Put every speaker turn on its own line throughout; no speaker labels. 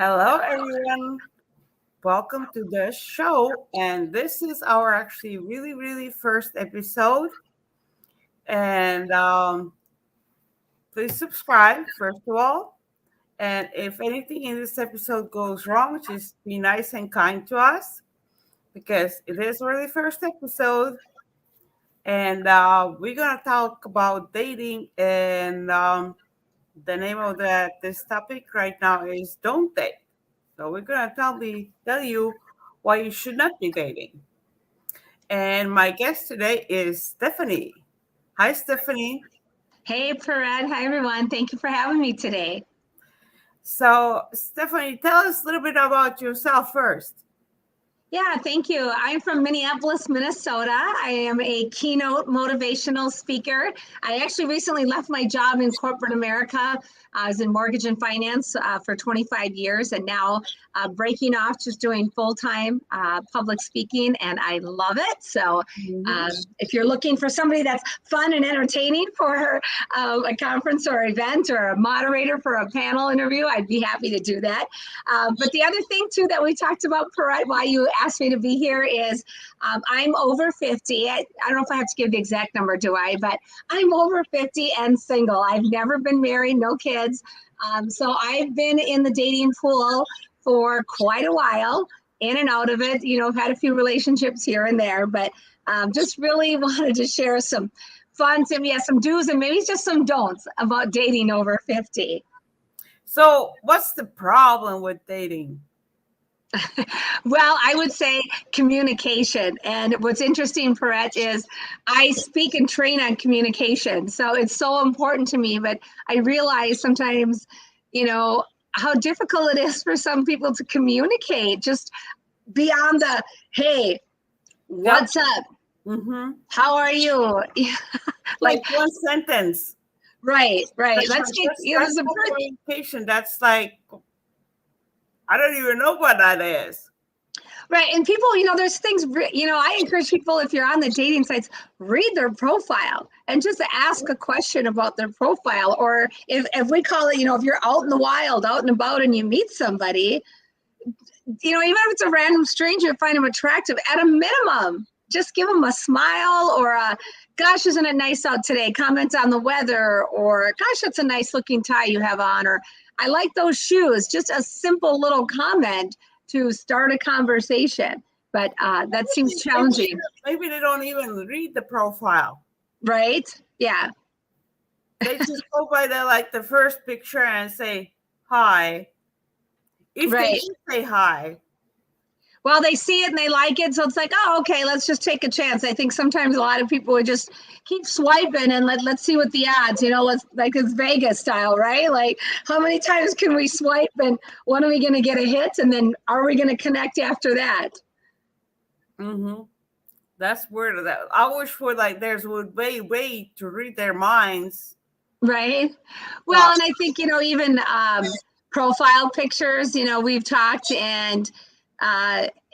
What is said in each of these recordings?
Hello, everyone. Welcome to the show. And this is our actually really first episode. And please subscribe, first of all. And if anything in this episode goes wrong, just be nice and kind to us because it is our really first episode. And we're going to talk about dating. And the name of this topic right now is Don't Date. So we're gonna tell you why you should not be dating. And my guest today is Stephanie. Hi, Stephanie.
Hey, Parad. Hi, everyone. Thank you for having me today.
So, Stephanie, tell us a little bit about yourself first.
Yeah, thank you. I'm from Minneapolis, Minnesota. I am a keynote motivational speaker. I actually recently left my job in corporate America. I was in mortgage and finance for 25 years and now breaking off, just doing full-time public speaking, and I love it. So if you're looking for somebody that's fun and entertaining for a conference or event or a moderator for a panel interview, I'd be happy to do that. But the other thing, too, that we talked about, Parad, why you asked me to be here is I'm over 50. I don't know if I have to give the exact number, do I? But I'm over 50 and single. I've never been married, no kids. So I've been in the dating pool for quite a while, in and out of it. You know, I've had a few relationships here and there, but just really wanted to share some fun, some do's and maybe just some don'ts about dating over 50.
So, what's the problem with dating?
Well, I would say communication. And what's interesting, Perrette, is I speak and train on communication. So it's so important to me. But I realize sometimes, how difficult it is for some people to communicate just beyond the, hey, what's up?
Mm-hmm.
How are you?
like one sentence.
Right.
That's communication. That's like, I don't even know what that is.
Right. And people, there's things, I encourage people, if you're on the dating sites, read their profile and just ask a question about their profile. Or if we call it, if you're out in the wild, out and about, and you meet somebody, even if it's a random stranger, find them attractive, at a minimum, just give them a smile or a, gosh, isn't it nice out today? Comment on the weather, or gosh, that's a nice looking tie you have on, or I like those shoes. Just a simple little comment to start a conversation. But that seems challenging.
Maybe they don't even read the profile.
Right? Yeah.
They just go by the first picture and say hi. If they say hi.
Well, they see it and they like it. So it's like, oh, okay, let's just take a chance. I think sometimes a lot of people would just keep swiping and let's see what the odds, it's Vegas style, right? Like, how many times can we swipe and when are we going to get a hit? And then are we going to connect after that?
Mm-hmm. That's weird. I wish for there's a way to read their minds.
Right. Well, and I think, even profile pictures, we've talked and,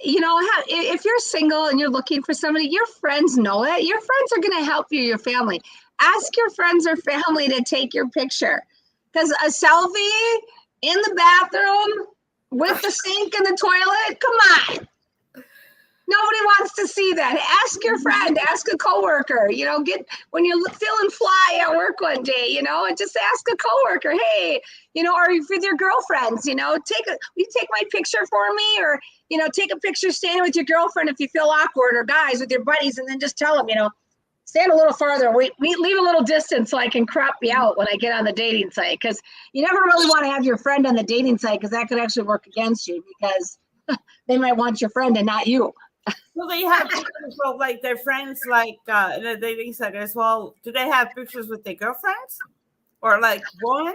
if you're single and you're looking for somebody, your friends know it. Your friends are going to help you, your family. Ask your friends or family to take your picture. Because a selfie in the bathroom with the sink and the toilet, come on. Nobody wants to see that. Ask your friend, ask a coworker, when you're feeling fly at work one day, and just ask a coworker, hey, or with your girlfriends, will you take my picture for me? Or, take a picture standing with your girlfriend if you feel awkward, or guys with your buddies, and then just tell them, stand a little farther, we leave a little distance so I can crop you out when I get on the dating site. Because you never really want to have your friend on the dating site, because that could actually work against you, because they might want your friend and not you.
So they have pictures of their friends in the dating site as well. Do they have pictures with their girlfriends or one?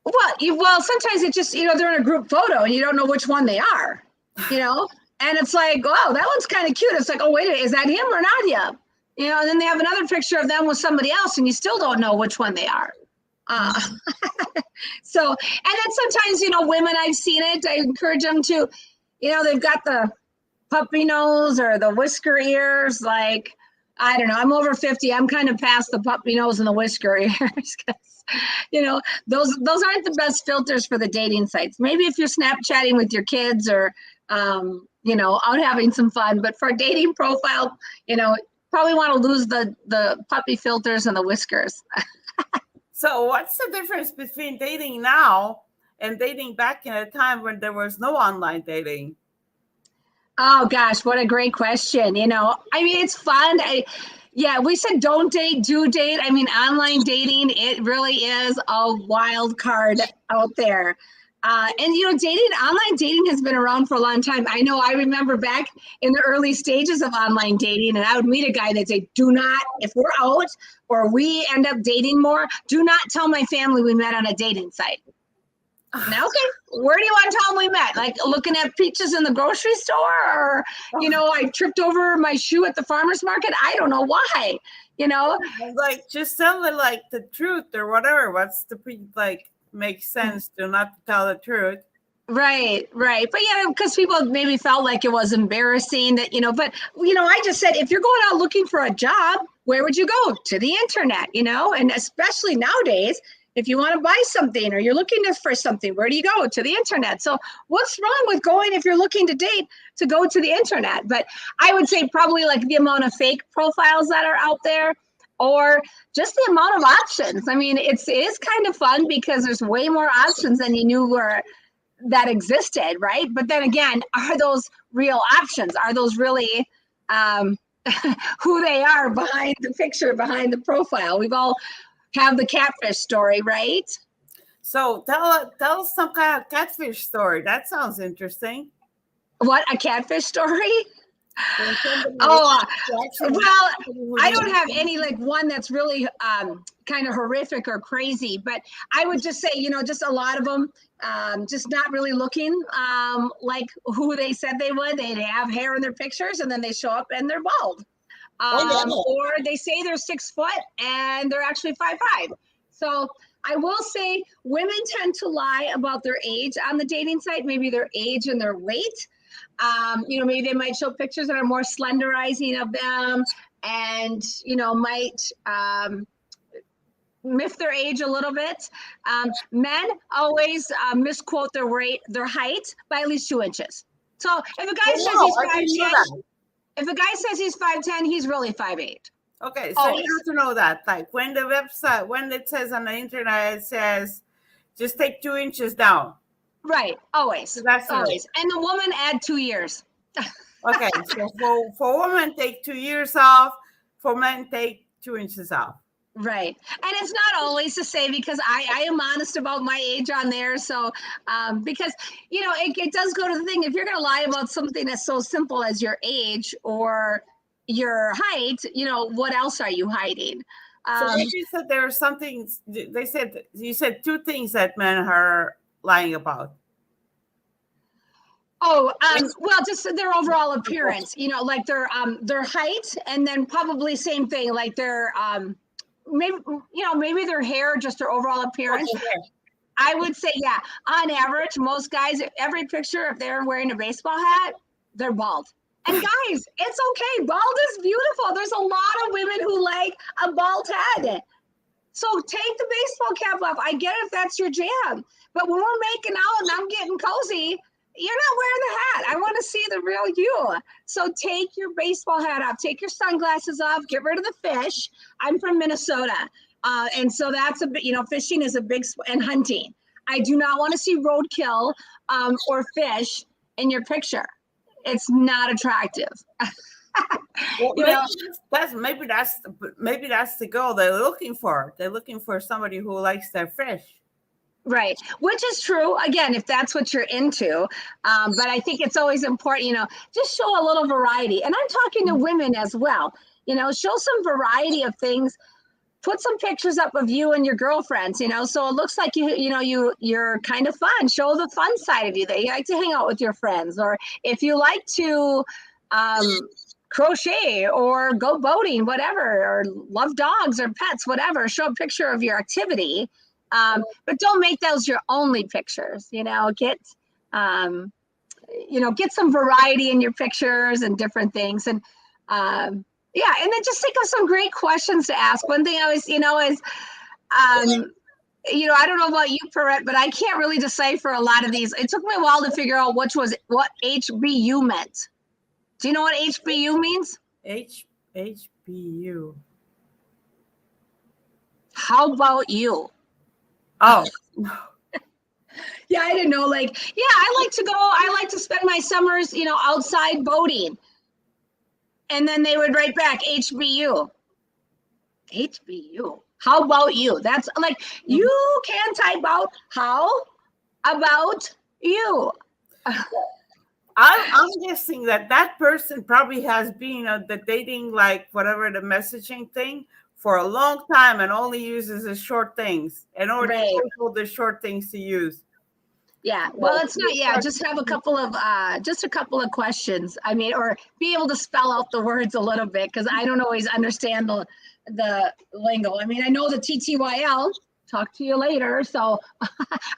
Well, sometimes it just they're in a group photo and you don't know which one they are, and it's like, oh, that one's kind of cute. It's like, oh, wait, is that him or not him? And then they have another picture of them with somebody else and you still don't know which one they are. So, and then sometimes women, I've seen it. I encourage them to, they've got the puppy nose or the whisker ears, I don't know. I'm over 50. I'm kind of past the puppy nose and the whisker ears. 'Cause, those aren't the best filters for the dating sites. Maybe if you're Snapchatting with your kids or, out having some fun. But for a dating profile, probably want to lose the puppy filters and the whiskers.
So what's the difference between dating now and dating back in a time when there was no online dating?
Oh gosh, what a great question. It's fun. We said don't date, do date. I mean, online dating, it really is a wild card out there. Online dating has been around for a long time. I remember back in the early stages of online dating, and I would meet a guy that'd say, do not, if we're out or we end up dating more, do not tell my family we met on a dating site. Now, okay, where do you want to tell them we met? Like looking at peaches in the grocery store, or I tripped over my shoe at the farmer's market. I don't know why.
Like just tell them like the truth or whatever. What's the makes sense to not tell the truth.
Right. But because people maybe felt like it was embarrassing that, but I just said, if you're going out looking for a job, where would you go? To the internet, and especially nowadays, if you want to buy something or you're looking for something, where do you go? To the internet. So what's wrong with going, if you're looking to date, to go to the internet? But I would say probably like the amount of fake profiles that are out there, or just the amount of options. I mean, it is kind of fun because there's way more options than you knew that existed, right? But then again, are those real options? Are those really who they are behind the picture, behind the profile? We've all have the catfish story, right?
So tell us some kind of catfish story. That sounds interesting.
What, a catfish story? Well, I don't have any like one that's really kind of horrific or crazy, but I would just say, just a lot of them just not really looking like who they said they would. They have hair in their pictures and then they show up and they're bald. Or they say they're 6 foot and they're actually 5'5". So I will say women tend to lie about their age on the dating site, maybe their age and their weight. Maybe they might show pictures that are more slenderizing of them and, might miss their age a little bit. Men always misquote their height by at least 2 inches. So if a guy says he's 5'10", if a guy says he's 5'10", he's really 5'8".
Okay, so you have to know that. Like when it says on the internet, it says just take 2 inches down.
Right, always.
So that's
always. And the woman add 2 years.
Okay, so for women, take 2 years off. For men, take 2 inches off.
Right. And it's not always to say, because I am honest about my age on there. So, because, it does go to the thing. If you're going to lie about something that's so simple as your age or your height, what else are you hiding?
So you said there was something, you said 2 things that men are lying about.
Oh, well, just their overall appearance, like their height, and then probably same thing, like their, maybe their hair, just their overall appearance. Okay. I would say, yeah, on average, most guys, every picture, if they're wearing a baseball hat, they're bald. And guys, it's okay. Bald is beautiful. There's a lot of women who like a bald head. So take the baseball cap off. I get it if that's your jam. But when we're making out and I'm getting cozy, you're not wearing the hat. I want to see the real you. So take your baseball hat off. Take your sunglasses off. Get rid of the fish. I'm from Minnesota. And so that's fishing is a big, and hunting. I do not want to see roadkill or fish in your picture. It's not attractive.
Maybe that's the goal they're looking for. They're looking for somebody who likes their fish.
Right, which is true, again, if that's what you're into. But I think it's always important, just show a little variety. And I'm talking to women as well, show some variety of things. Put some pictures up of you and your girlfriends, so it looks like you're kind of fun. Show the fun side of you, that you like to hang out with your friends, or if you like to crochet or go boating, whatever, or love dogs or pets, whatever. Show a picture of your activity. But don't make those your only pictures, get some variety in your pictures and different things. And, Yeah, and then just think of some great questions to ask. One thing I was, is, I don't know about you, Perrette, but I can't really decipher a lot of these. It took me a while to figure out what HBU meant. Do you know what HBU means?
HBU.
How about you?
Oh.
Yeah, I didn't know. I like to spend my summers, outside boating. And then they would write back HBU. HBU. How about you? That's like, you can type out, how about you?
I'm guessing that person probably has been on the dating, like whatever the messaging thing, for a long time and only uses the short things in order to know the short things to use.
Yeah, well, it's not. Yeah, just have a couple of questions. I mean, or be able to spell out the words a little bit, because I don't always understand the lingo. I mean, I know the TTYL. Talk to you later. So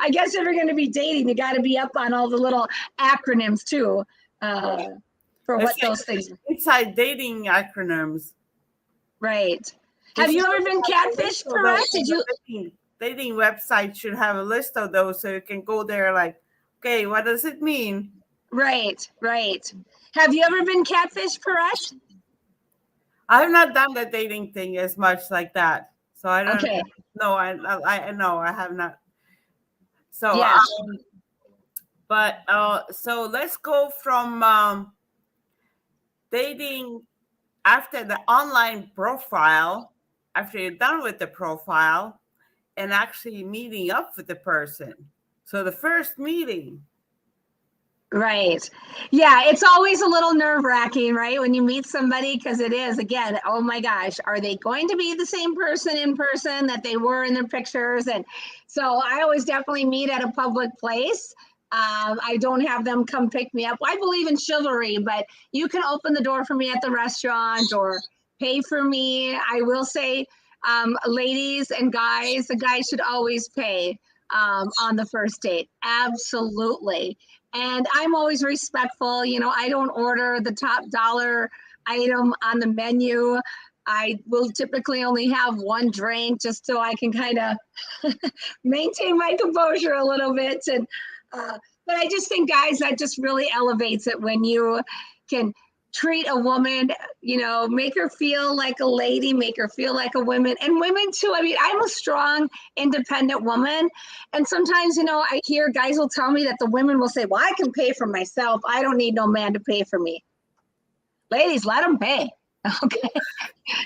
I guess if you're going to be dating, you got to be up on all the little acronyms too, for what those things.
Inside dating acronyms.
Right. Have you ever been catfished, Perrette? Did you?
Dating website should have a list of those, so you can go there like, okay, what does it mean?
Right. Have you ever been catfished, Perrette?
I've not done the dating thing as much like that, so I don't.
Okay.
No, I no, I have not. So
yeah.
So let's go from dating after the online profile, after you're done with the profile, and actually meeting up with the person. So the first meeting.
Right. Yeah, it's always a little nerve-wracking, right? When you meet somebody, because it is, again, oh my gosh, are they going to be the same person in person that they were in their pictures? And so I always definitely meet at a public place. I don't have them come pick me up. I believe in chivalry, but you can open the door for me at the restaurant or pay for me. I will say, ladies and guys, the guys should always pay on the first date. Absolutely. And I'm always respectful. I don't order the top dollar item on the menu. I will typically only have one drink just so I can kind of maintain my composure a little bit. And but I just think, guys, that just really elevates it when you can treat a woman, make her feel like a lady, make her feel like a woman, and women too. I mean, I'm a strong, independent woman. And sometimes, I hear guys will tell me that the women will say, well, I can pay for myself. I don't need no man to pay for me. Ladies, let them pay. Okay.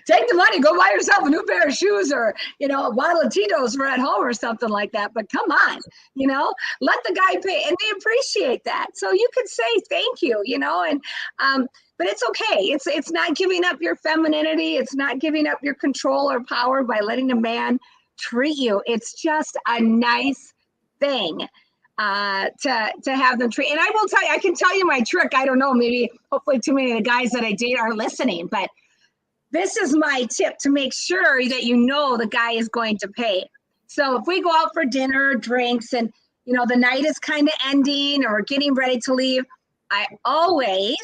Take the money, go buy yourself a new pair of shoes or, a bottle of Tito's for at home or something like that. But come on, let the guy pay, and they appreciate that. So you could say thank you, and but it's okay. It's not giving up your femininity. It's not giving up your control or power by letting a man treat you. It's just a nice thing to have them treat. And I will tell you, I can tell you my trick. I don't know, maybe hopefully too many of the guys that I date are listening, but this is my tip to make sure that the guy is going to pay. So if we go out for dinner, drinks, and the night is kind of ending or getting ready to leave, I always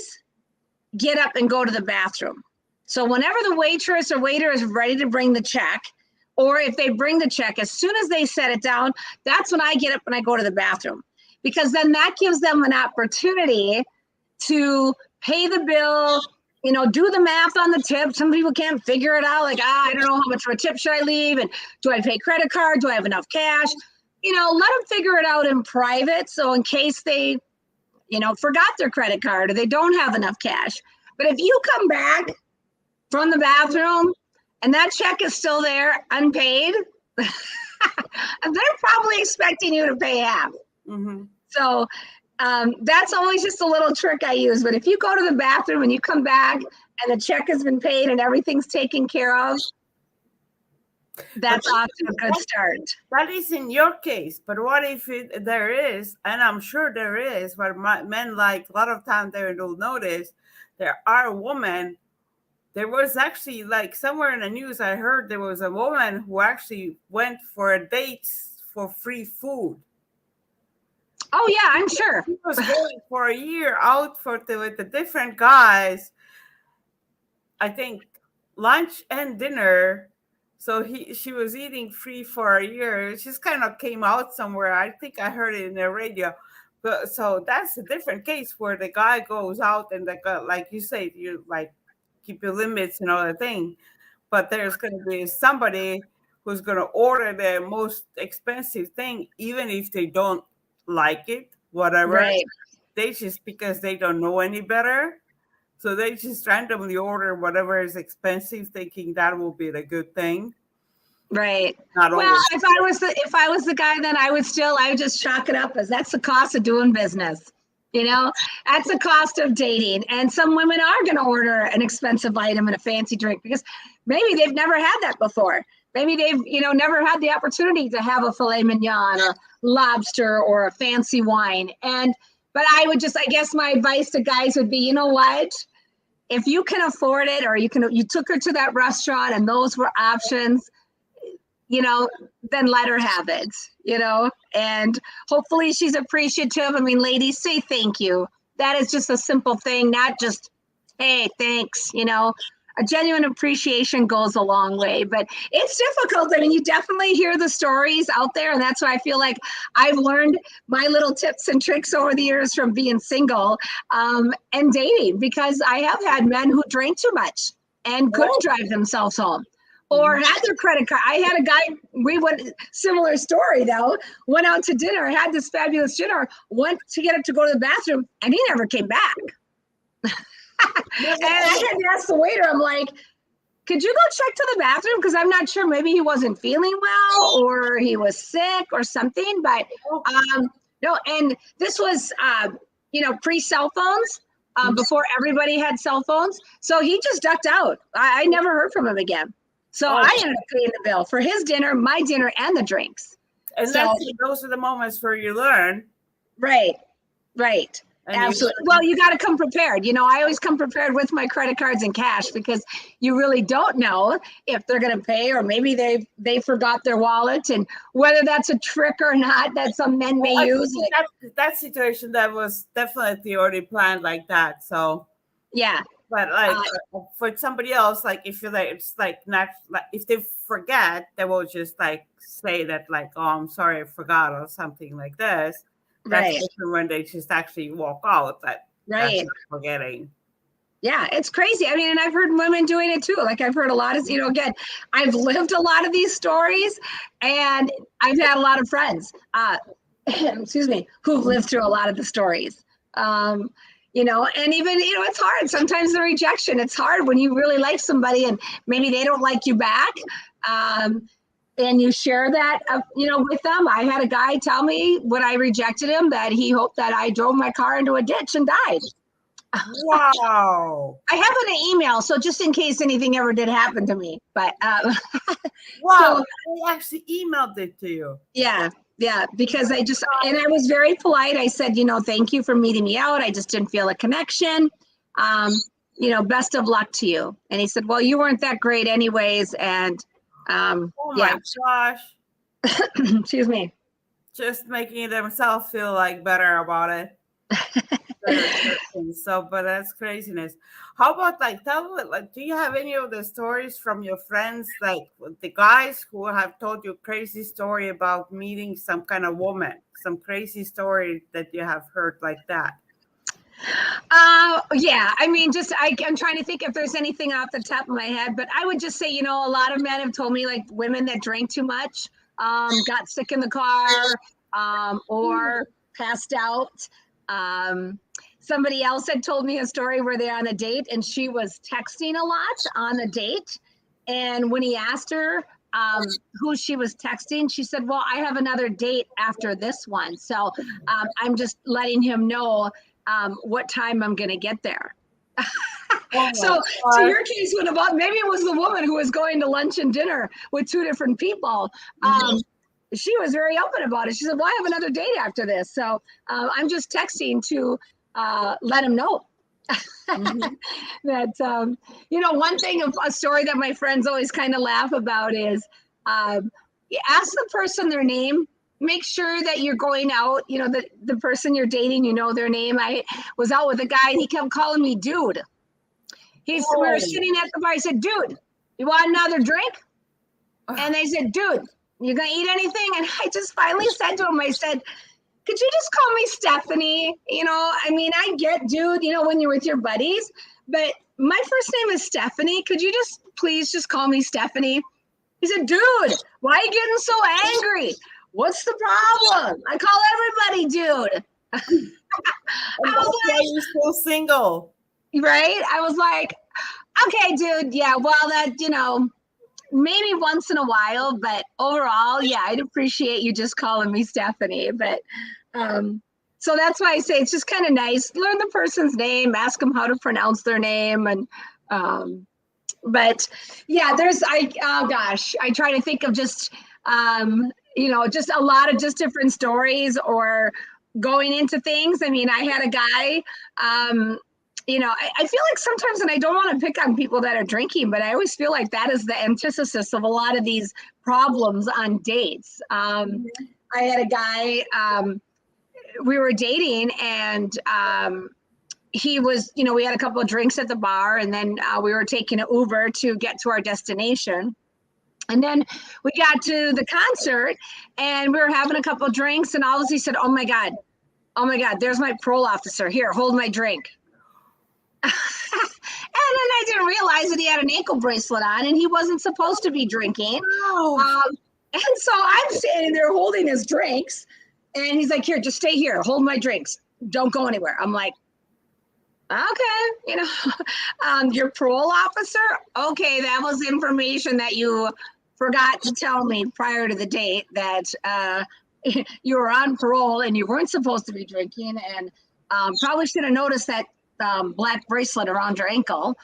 get up and go to the bathroom. So whenever the waitress or waiter is ready to bring the check, or if they bring the check, as soon as they set it down, that's when I get up and I go to the bathroom, because then that gives them an opportunity to pay the bill, do the math on the tip. Some people can't figure it out. Like, I don't know how much of a tip should I leave? And do I pay credit card? Do I have enough cash? Let them figure it out in private. So in case they, forgot their credit card or they don't have enough cash. But if you come back from the bathroom and that check is still there, unpaid, they're probably expecting you to pay half. Mm-hmm. So that's always just a little trick I use. But if you go to the bathroom and you come back and the check has been paid and everything's taken care of, that's off to a good start.
That is in your case. But what if there is, and I'm sure there is, but men, like a lot of times they don't notice, there are women. There was actually, like, somewhere in the news, I heard there was a woman who actually went for a date for free food.
Oh yeah, I'm sure.
She was going for a year out with the different guys. I think lunch and dinner. So she was eating free for a year. It just kind of came out somewhere. I think I heard it in the radio. But so that's a different case where the guy goes out and like you say, you like keep your limits and all that thing. But there's going to be somebody who's going to order the most expensive thing, even if they don't like it, whatever.
Right.
They just because they don't know any better. So they just randomly order whatever is expensive, thinking that will be the good thing.
Right.
Not
well,
always.
if I was the guy, then I would just chalk it up as that's the cost of doing business. That's the cost of dating. And some women are going to order an expensive item and a fancy drink because maybe they've never had that before. Maybe they've, never had the opportunity to have a filet mignon or lobster or a fancy wine. But I guess my advice to guys would be, you know what? If you can afford it, or you took her to that restaurant and those were options, then let her have it, and hopefully she's appreciative. I mean, ladies, say thank you. That is just a simple thing, not just, hey, thanks, a genuine appreciation goes a long way, but it's difficult. I mean, you definitely hear the stories out there. And that's why I feel like I've learned my little tips and tricks over the years from being single and dating, because I have had men who drank too much and couldn't drive themselves home or had their credit card. I had a guy, similar story though, went out to dinner, had this fabulous dinner, went to get it to go to the bathroom, and he never came back. And I had to ask the waiter, I'm like, could you go check to the bathroom? Because I'm not sure, maybe he wasn't feeling well or he was sick or something. But no, and this was, pre-cell phones, before everybody had cell phones. So he just ducked out. I never heard from him again. So I ended up paying the bill for his dinner, my dinner, and the drinks.
And those are the moments where you learn.
Right. Absolutely. Well, you got to come prepared. I always come prepared with my credit cards and cash, because you really don't know if they're going to pay, or maybe they forgot their wallet, and whether that's a trick or not that some men may use.
That situation, that was definitely already planned like that. So
yeah.
But for somebody else, like if you're like, it's like not like if they forget, they will just like say that like, oh, I'm sorry, I forgot, or something like this. That's different when they just actually walk out. That's not forgetting.
Yeah, it's crazy. I mean, and I've heard women doing it too. Like I've heard a lot of, again, I've lived a lot of these stories, and I've had a lot of friends, excuse me, who've lived through a lot of the stories. And even, it's hard. Sometimes the rejection, it's hard when you really like somebody and maybe they don't like you back. And you share that, with them. I had a guy tell me when I rejected him that he hoped that I drove my car into a ditch and died.
Wow.
I have an email, so just in case anything ever did happen to me. But
wow, they actually emailed it to you.
Yeah, because I was very polite. I said, thank you for meeting me out. I just didn't feel a connection. Best of luck to you. And he said, well, you weren't that great anyways. And
oh my gosh.
Excuse me.
Just making themselves feel like better about it. But that's craziness. How about do you have any of the stories from your friends, like the guys who have told you crazy story about meeting some kind of woman, some crazy story that you have heard like that?
Yeah, I mean, I'm trying to think if there's anything off the top of my head, but I would just say, a lot of men have told me, like, women that drank too much, got sick in the car, or passed out. Somebody else had told me a story where they're on a date and she was texting a lot on the date. And when he asked her who she was texting, she said, well, I have another date after this one. So I'm just letting him know what time I'm going to get there. So your case went about, maybe it was the woman who was going to lunch and dinner with two different people. She was very open about it. She said, well, I have another date after this. So I'm just texting to let him know. That, one thing, a story that my friends always kind of laugh about is ask the person their name. Make sure that you're going out, the person you're dating, their name. I was out with a guy and he kept calling me dude. We were sitting at the bar. I said, dude. You want another drink? And they said, dude, you gonna eat anything? And I just finally said to him, I said, could you just call me Stephanie? I mean, I get, dude, when you're with your buddies, but my first name is Stephanie. Could you just please just call me Stephanie? He said, dude, why are you getting so angry? What's the problem? I call everybody dude.
And that's why you're still single.
Right? I was like, okay, dude, yeah, well, that, maybe once in a while, but overall, yeah, I'd appreciate you just calling me Stephanie. But so that's why I say it's just kind of nice. Learn the person's name, ask them how to pronounce their name. And but yeah, I try to think of just just a lot of just different stories or going into things. I mean, I had a guy I feel like sometimes, and I don't want to pick on people that are drinking, but I always feel like that is the antithesis of a lot of these problems on dates. I had a guy, we were dating, and he was, we had a couple of drinks at the bar, and then we were taking an Uber to get to our destination. And then we got to the concert, and we were having a couple of drinks, and all of a sudden he said, oh my God, there's my parole officer. Here, hold my drink. And then I didn't realize that he had an ankle bracelet on and he wasn't supposed to be drinking. And so I'm standing there holding his drinks, and he's like, here, just stay here, hold my drinks, don't go anywhere. I'm like, okay, your parole officer, okay, that was information that you forgot to tell me prior to the date, that you were on parole and you weren't supposed to be drinking, and probably should have noticed that black bracelet around your ankle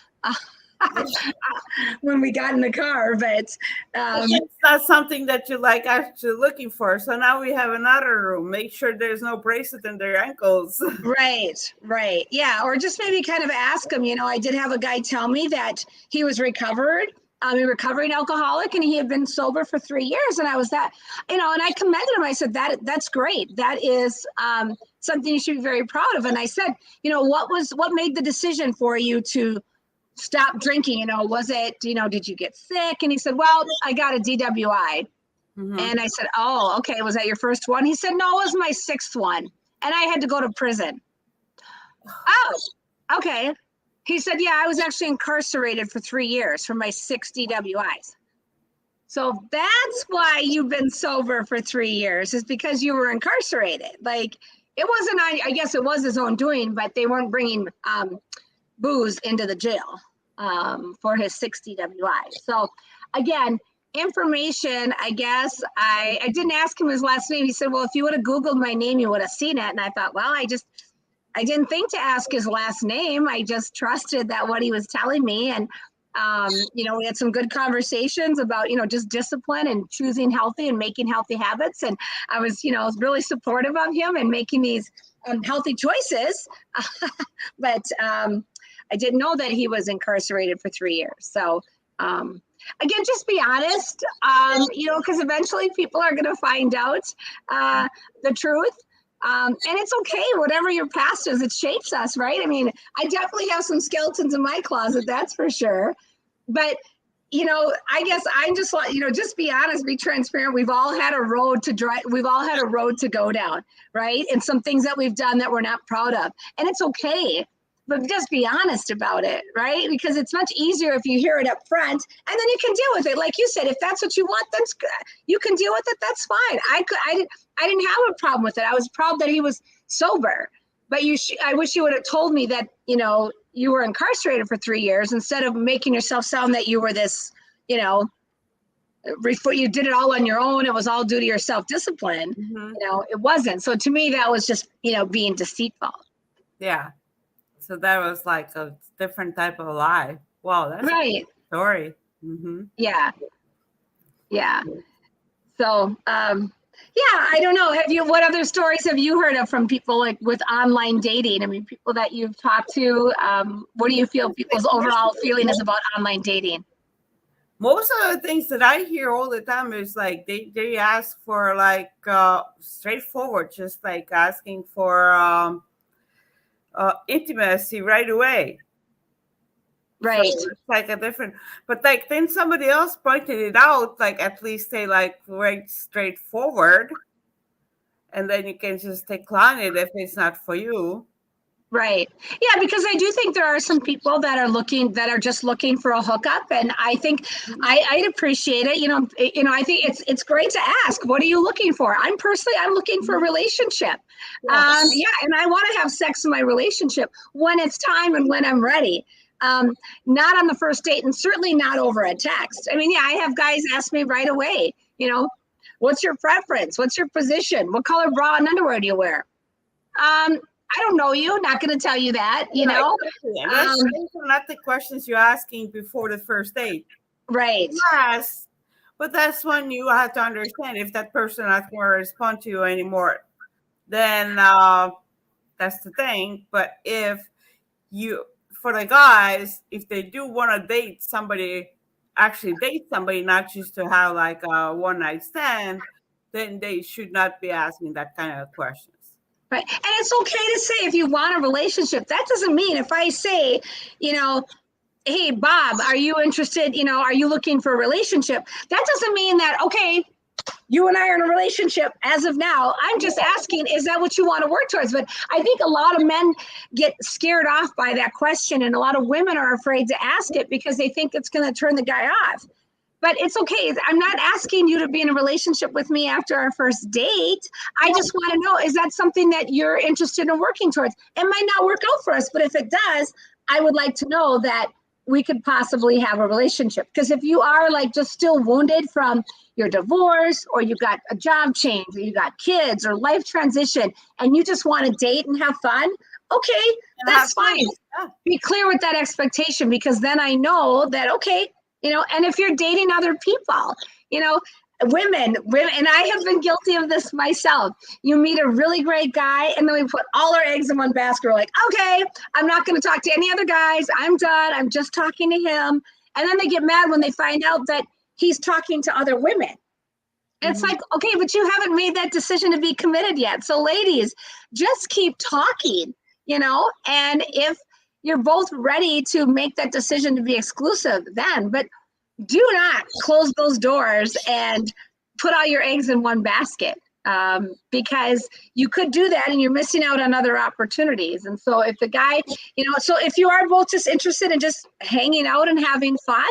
when we got in the car. But
it's not something that you like actually looking for. So now we have another room. Make sure there's no bracelet in their ankles.
Right. Yeah. Or just maybe kind of ask them, I did have a guy tell me that he was recovered. A recovering alcoholic, and he had been sober for 3 years. And I was and I commended him. I said, that's great. That is something you should be very proud of. And I said, what made the decision for you to stop drinking? Was it, did you get sick? And he said, well, I got a DWI. Mm-hmm. And I said, oh, okay. Was that your first one? He said, no, it was my sixth one. And I had to go to prison. Oh, okay. He said, yeah, I was actually incarcerated for 3 years for my 6 DWIs. So that's why you've been sober for 3 years, is because you were incarcerated. Like, it wasn't, I guess it was his own doing, but they weren't bringing booze into the jail for his 6 DWIs. So again, information, I guess, I didn't ask him his last name. He said, well, if you would have Googled my name, you would have seen it. And I thought, well, I didn't think to ask his last name. I just trusted that what he was telling me. And, we had some good conversations about, just discipline and choosing healthy and making healthy habits. And I was really supportive of him and making these healthy choices. But I didn't know that he was incarcerated for 3 years. So, again, just be honest, because eventually people are going to find out the truth. And it's okay, whatever your past is, it shapes us, right? I mean, I definitely have some skeletons in my closet, that's for sure. But, I guess I'm just like, just be honest, be transparent. We've all had a road to drive. We've all had a road to go down, right? And some things that we've done that we're not proud of. And it's okay, but just be honest about it, right? Because it's much easier if you hear it up front, and then you can deal with it. Like you said, if that's what you want, that's good. You can deal with it. That's fine. I didn't have a problem with it. I was proud that he was sober, but I wish you would have told me that, you were incarcerated for 3 years instead of making yourself sound that you were this, you did it all on your own. It was all due to your self-discipline. Mm-hmm. It wasn't. So to me, that was just, being deceitful.
Yeah. So that was like a different type of lie. Wow, that's
right.
A story. Mm-hmm.
Yeah. So, I don't know. What other stories have you heard of from people like with online dating? I mean, people that you've talked to, what do you feel people's overall feeling is about online dating?
Most of the things that I hear all the time is like they ask for like straightforward, just like asking for intimacy right away.
Right.
So it's like a different, but like then somebody else pointed it out, like at least they like right straightforward, and then you can just decline it if it's not for you.
Right. Yeah, because I do think there are some people that are just looking for a hookup, and I think I'd appreciate it. I think it's great to ask, what are you looking for? I'm looking for a relationship. Yeah, and I want to have sex in my relationship when it's time and when I'm ready. Not on the first date, and certainly not over a text. I mean, yeah, I have guys ask me right away, what's your preference? What's your position? What color bra and underwear do you wear? I don't know you, not going to tell you that,
Exactly. And those are not the questions you're asking before the first date.
Right.
Yes, but that's when you have to understand if that person not going to respond to you anymore, then that's the thing. But if you, for the guys, if they do want to actually date somebody, not just to have like a one night stand, then they should not be asking that kind of questions.
Right. And it's okay to say if you want a relationship. That doesn't mean if I say, hey, Bob, are you interested? Are you looking for a relationship? That doesn't mean that, okay, you and I are in a relationship as of now. I'm just asking, is that what you want to work towards? But I think a lot of men get scared off by that question, and a lot of women are afraid to ask it because they think it's going to turn the guy off. But it's okay. I'm not asking you to be in a relationship with me after our first date. I just want to know, is that something that you're interested in working towards? It might not work out for us, but if it does, I would like to know that we could possibly have a relationship. Because if you are like just still wounded from your divorce, or you got a job change, or you got kids or life transition, and you just want to date and have fun, okay, that's fine. Yeah. Be clear with that expectation, because then I know that, okay, and if you're dating other people, women, and I have been guilty of this myself. You meet a really great guy, and then we put all our eggs in one basket. We're like, okay, I'm not going to talk to any other guys. I'm done. I'm just talking to him. And then they get mad when they find out that he's talking to other women. And it's like, okay, but you haven't made that decision to be committed yet. So ladies, just keep talking, and if you're both ready to make that decision to be exclusive, then, but do not close those doors and put all your eggs in one basket, because you could do that and you're missing out on other opportunities. And so if the guy, so if you are both just interested in just hanging out and having fun,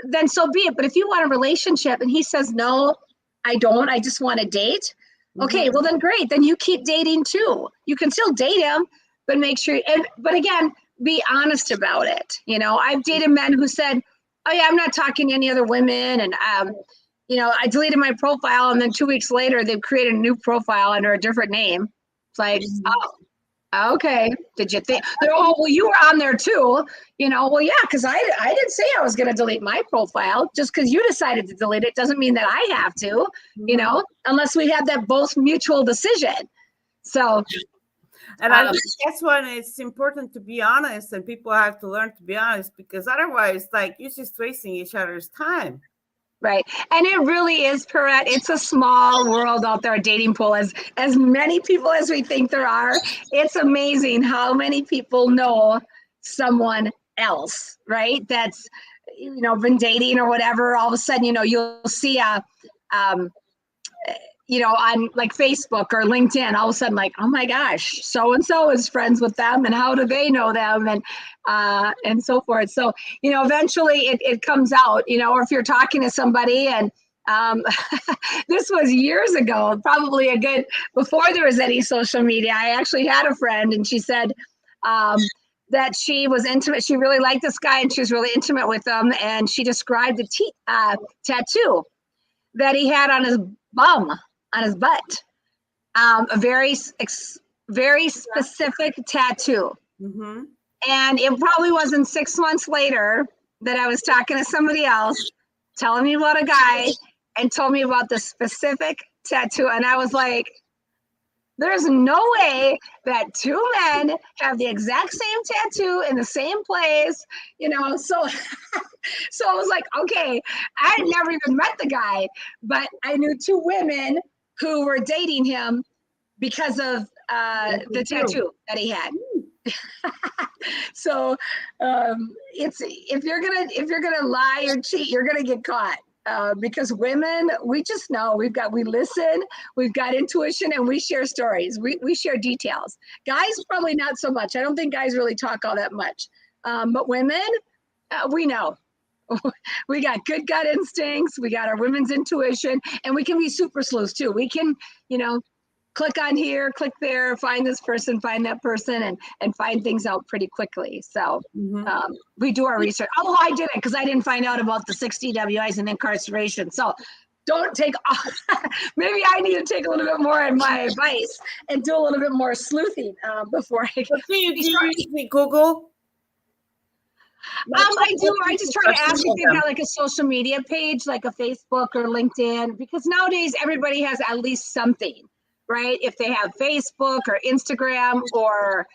then so be it. But if you want a relationship and he says, no, I don't, I just want to date. Okay, well then great. Then you keep dating too. You can still date him, but make sure, but again, be honest about it. I've dated men who said, oh yeah, I'm not talking to any other women. And, I deleted my profile, and then 2 weeks later, they've created a new profile under a different name. It's like, oh, okay. Did you think, oh, well, you were on there too. Well, yeah, because I didn't say I was going to delete my profile. Just because you decided to delete it doesn't mean that I have to, unless we have that both mutual decision. So.
And I think that's when it's important to be honest, and people have to learn to be honest, because otherwise, like, you're just wasting each other's time.
Right. And it really is, Perrette. It's a small world out there, dating pool, as many people as we think there are. It's amazing how many people know someone else, right? That's, been dating or whatever. All of a sudden, you'll see on like Facebook or LinkedIn, all of a sudden, like, oh my gosh, so-and-so is friends with them, and how do they know them, and so forth. So, eventually it comes out, or if you're talking to somebody, and this was years ago, probably before there was any social media. I actually had a friend, and she said that she was intimate. She really liked this guy, and she was really intimate with him. And she described a tattoo that he had on his bum, on his butt, a very specific tattoo. And it probably wasn't 6 months later that I was talking to somebody else, telling me about a guy, and told me about the specific tattoo. And I was like, there's no way that two men have the exact same tattoo in the same place, so so I was like, okay, I had never even met the guy, but I knew two women who were dating him because of the tattoo that he had. So it's if you're gonna lie or cheat, you're gonna get caught. Because women, we just know we listen, we've got intuition, and we share stories. We share details. Guys, probably not so much. I don't think guys really talk all that much. But women, we know. We got good gut instincts. We got our women's intuition, and we can be super sleuths too. We can, click on here, click there, find this person, find that person, and find things out pretty quickly. So we do our research. Oh, I didn't, because I didn't find out about the 6 DWIs and incarceration. So don't take, maybe I need to take a little bit more in my advice and do a little bit more sleuthing before I.
But do you usually Google?
I do. I just try to ask if they've got like a social media page, like a Facebook or LinkedIn, because nowadays everybody has at least something, right? If they have Facebook or Instagram or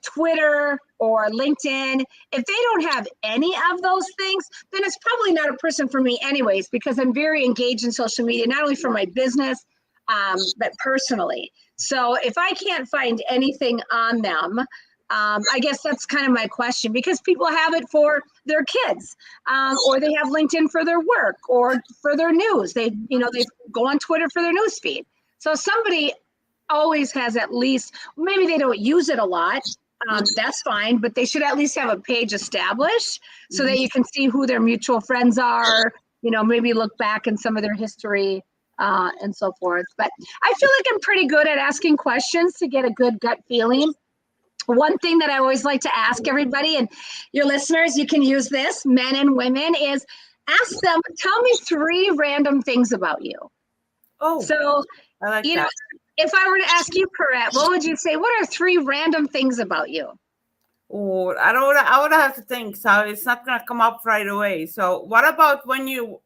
Twitter or LinkedIn, if they don't have any of those things, then it's probably not a person for me anyways, because I'm very engaged in social media, not only for my business, but personally. So if I can't find anything on them, I guess that's kind of my question, because people have it for their kids, or they have LinkedIn for their work or for their news. They go on Twitter for their news feed. So somebody always has at least, maybe they don't use it a lot. That's fine, but they should at least have a page established so that you can see who their mutual friends are, maybe look back in some of their history and so forth. But I feel like I'm pretty good at asking questions to get a good gut feeling. One thing that I always like to ask everybody, and your listeners, you can use this, men and women, is ask them, tell me 3 random things about you.
Oh,
so
I like that.
If I were to ask you, Corette, what would you say? What are 3 random things about you?
Oh, I would have to think. So it's not going to come up right away. So what about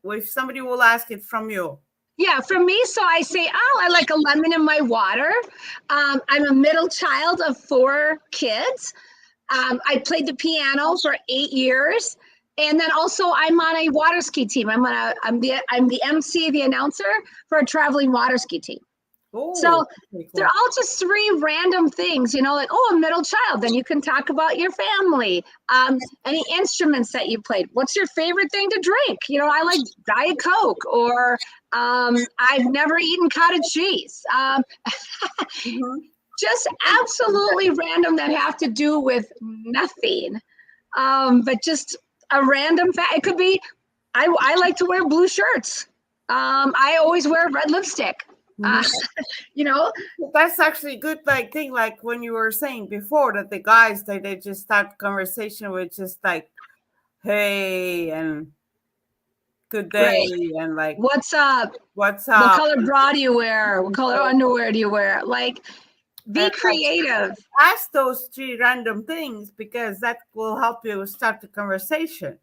if somebody will ask it from you?
Yeah, for me, so I say, I like a lemon in my water. I'm a middle child of 4 kids. I played the piano for 8 years. And then also I'm on a water ski team. I'm the MC, the announcer for a traveling water ski team.
Oh,
so
cool.
They're all just 3 random things, like, a middle child. Then you can talk about your family, any instruments that you played. What's your favorite thing to drink? I like Diet Coke, or I've never eaten cottage cheese. Just absolutely random that have to do with nothing. But just a random fact. It could be, I like to wear blue shirts. I always wear red lipstick.
That's actually a good thing, like when you were saying before that the guys they just start conversation with just like, hey, and good day,
right.
and like,
what's up,
what
color bra do you wear, what color underwear do you wear, like, be creative.
Ask those 3 random things, because that will help you start the conversation.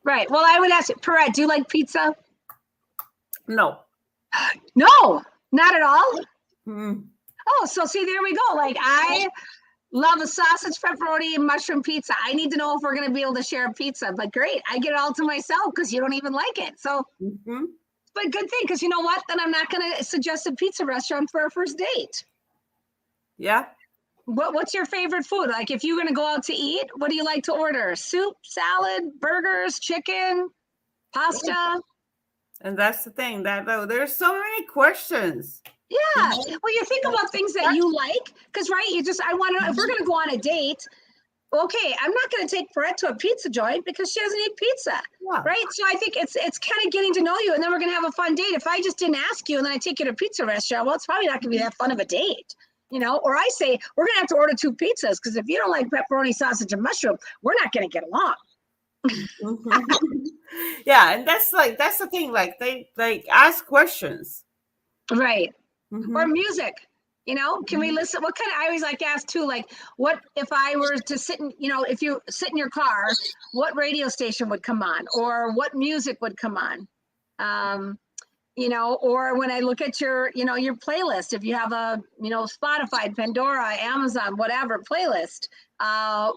Right. Well, I would ask you, Corette, do you like pizza?
No,
not at all.
Oh,
so see, there we go. Like, I love a sausage, pepperoni, and mushroom pizza. I need to know if we're going to be able to share a pizza. But great, I get it all to myself because you don't even like it. So, but good thing, because you know what? Then I'm not going to suggest a pizza restaurant for our first date.
Yeah.
What's your favorite food? Like, if you're going to go out to eat, what do you like to order? Soup, salad, burgers, chicken, pasta?
And that's the thing, that there's so many questions.
Yeah. Well, you think about things that you like, because, right, I want to know if we're going to go on a date. Okay, I'm not going to take Brett to a pizza joint because she doesn't eat pizza, right? So I think it's kind of getting to know you, and then we're going to have a fun date. If I just didn't ask you and then I take you to a pizza restaurant, well, it's probably not going to be that fun of a date, Or I say, we're going to have to order 2 pizzas because if you don't like pepperoni, sausage, and mushroom, we're not going to get along.
Yeah, and that's the thing. Like, they ask questions,
right? Or music. Can we listen? What kind of, I always like to ask too, like, what if I were to sit in, if you sit in your car, what radio station would come on, or what music would come on? Or when I look at your, your playlist, if you have a, Spotify, Pandora, Amazon, whatever playlist,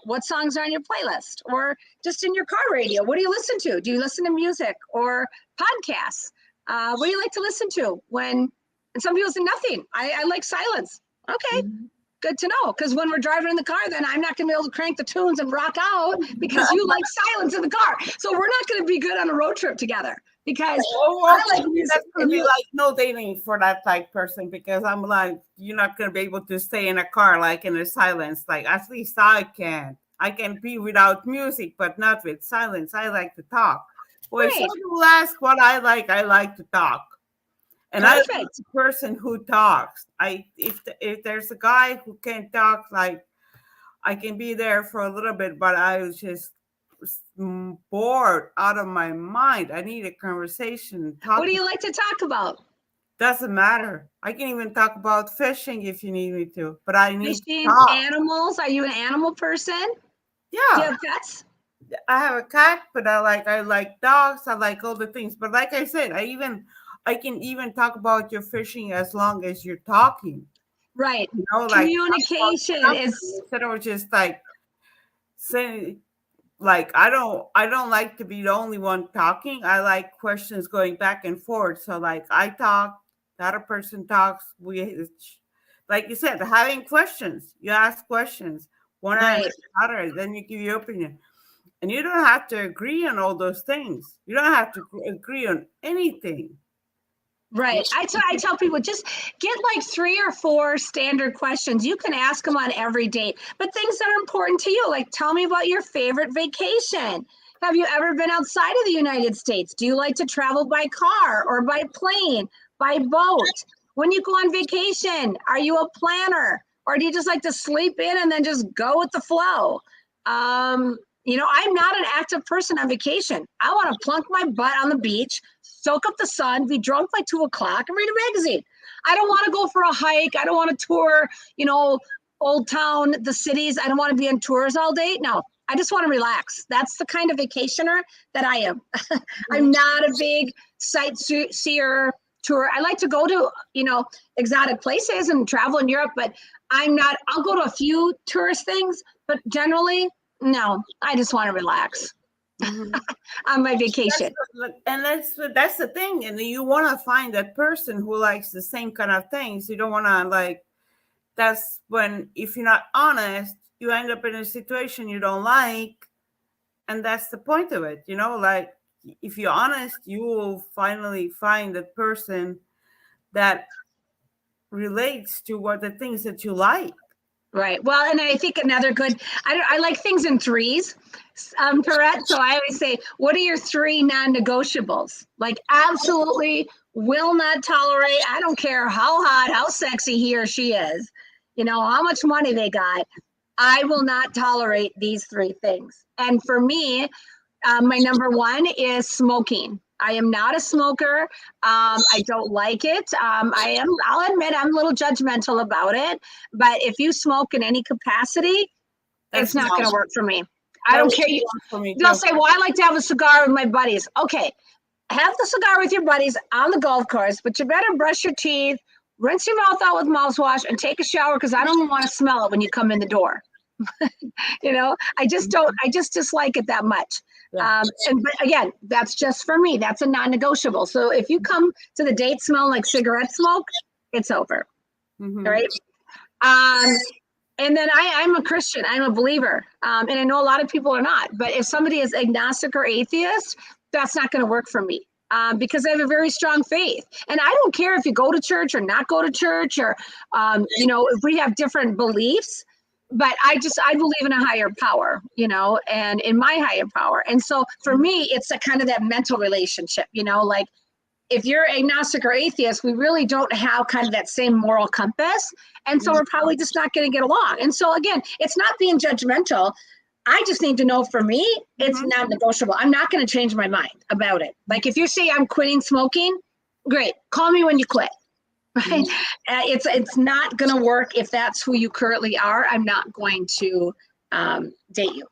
what songs are on your playlist? Or just in your car radio, what do you listen to? Do you listen to music or podcasts? What do you like to listen to when, and some people say nothing. I like silence. Okay. Good to know, because when we're driving in the car, then I'm not going to be able to crank the tunes and rock out because you like silence in the car. So we're not going to be good on a road trip together because
Oh,
I like music.
that's gonna be like no dating for that type person because I'm like, you're not gonna be able to stay in a car like in a silence. Like at least I can. I can be without music, but not with silence. I like to talk. Well, if
Right.
somebody will ask what I like to talk. And I like
Perfect.
the person who talks. If there's a guy who can talk, like I can be there for a little bit, but I was just bored out of my mind. I need a conversation.
What do
Talking
you like to talk about?
doesn't matter. I can even talk about fishing if you need me to, but I need to
Fishing,
talk.
animals. Are you an animal person? Do you
Yeah,
have pets?
I have a cat, but I like dogs. I like all the things. But like I said, I can even talk about your fishing as long as you're talking.
Right.
Like
Communication is
instead of just like saying like I don't like to be the only one talking. I like questions going back and forth. So like I talk, the other person talks. We like you said, having questions. You ask questions, one answer
right.
the other, then you give your opinion. And you don't have to agree on all those things. You don't have to agree on anything.
Right. I tell people just get like 3 or 4 standard questions. You can ask them on every date, but things that are important to you, like tell me about your favorite vacation. Have you ever been outside of the United States? Do you like to travel by car or by plane, by boat? When you go on vacation, are you a planner or do you just like to sleep in and then just go with the flow? I'm not an active person on vacation. I want to plunk my butt on the beach, soak up the sun, be drunk by 2 o'clock, and read a magazine. I don't want to go for a hike. I don't want to tour, Old Town, the cities. I don't want to be on tours all day. No, I just want to relax. That's the kind of vacationer that I am. I'm not a big sightseer tour. I like to go to, exotic places and travel in Europe, but I'll go to a few tourist things, but generally, no, I just want to relax
Mhm.
on my vacation.
That's the thing, and you want to find that person who likes the same kind of things. You don't want to like. That's when if you're not honest, you end up in a situation you don't like, and that's the point of it. Like if you're honest, you will finally find that person that relates to what the things that you like.
Right. Well, and I think another good, I like things in threes, Perrette. So I always say, what are your 3 non-negotiables? Like absolutely will not tolerate. I don't care how hot, how sexy he or she is, how much money they got. I will not tolerate these 3 things. And for me, my number 1 is smoking. I am not a smoker. I don't like it. I'll admit I'm a little judgmental about it, but if you smoke in any capacity, it's
That's
not going
not
to work for me. I
that
don't
was
care.
for me
They'll
too.
say, well, I like to have a cigar with my buddies. Okay, have the cigar with your buddies on the golf course, but you better brush your teeth, rinse your mouth out with mouthwash, and take a shower because I don't want to smell it when you come in the door. I just dislike it that much.
Yeah.
But again, that's just for me. That's a non-negotiable. So if you come to the date smelling like cigarette smoke, it's over.
Mm-hmm.
All right. Um, and then I'm a Christian. I'm a believer. And I know a lot of people are not. But if somebody is agnostic or atheist, that's not going to work for me. Because I have a very strong faith. And I don't care if you go to church or not go to church or, if we have different beliefs, but I believe in a higher power, and in my higher power. And so for me, it's a kind of that mental relationship, like if you're agnostic or atheist, we really don't have kind of that same moral compass. And so we're probably just not going to get along. And so again, it's not being judgmental. I just need to know for me, it's
Mm-hmm.
not negotiable. I'm not going to change my mind about it. Like if you say I'm quitting smoking, great. Call me when you quit. Right? It's not going to work if that's who you currently are. I'm not going to date you.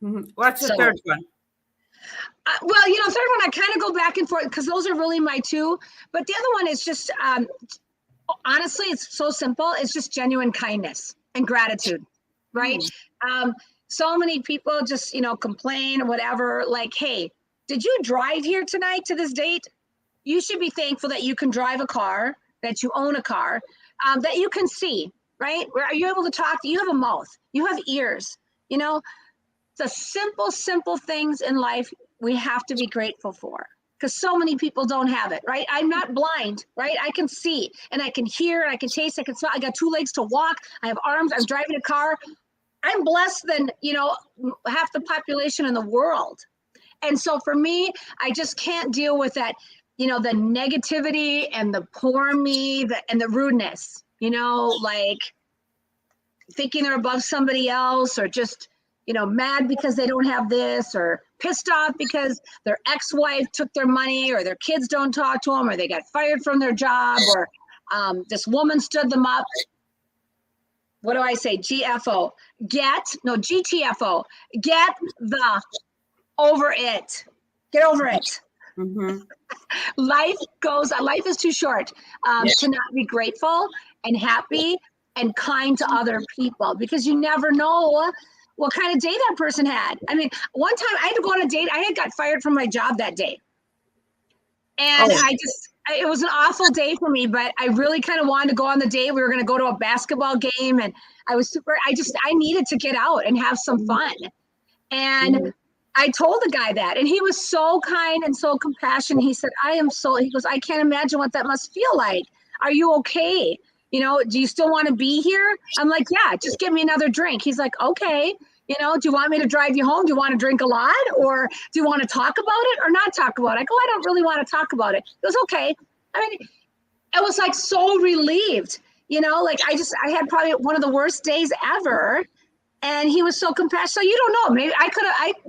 Mm-hmm. What's the
So,
third one?
third one I kind of go back and forth because those are really my 2. But the other one is just honestly, it's so simple. It's just genuine kindness and gratitude, right? So many people just complain or whatever. Like, hey, did you drive here tonight to this date? You should be thankful that you can drive a car, that you own a car, that you can see. right? Where are you able to talk? You have a mouth, you have ears, you know, the simple things in life we have to be grateful for, because so many people don't have it, right? I'm not blind, right? I can see and I can hear and I can taste, I can smell. I got 2 legs to walk. I have arms. I'm driving a car. I'm blessed than, half the population in the world. And so for me, I just can't deal with that, the negativity and the poor me and the rudeness, like thinking they're above somebody else, or just, mad because they don't have this, or pissed off because their ex-wife took their money, or their kids don't talk to them, or they got fired from their job, or this woman stood them up. What do I say? GTFO. Get the over it. Get over it.
Mm-hmm.
Life is too short to not be grateful and happy and kind to other people, because you never know what kind of day that person had. I mean, one time I had to go on a date. I had got fired from my job that day. And it was an awful day for me, but I really kind of wanted to go on the date. We were going to go to a basketball game, and I needed to get out and have some fun. And I told the guy that, and he was so kind and so compassionate. He said, he goes, I can't imagine what that must feel like. Are you okay? Do you still want to be here? I'm like, yeah, just get me another drink. He's like, okay. Do you want me to drive you home? Do you want to drink a lot? Or do you want to talk about it or not talk about it? I go, I don't really want to talk about it. He goes, okay. I mean, I was like so relieved, like I had probably one of the worst days ever. And he was so compassionate. So you don't know, maybe I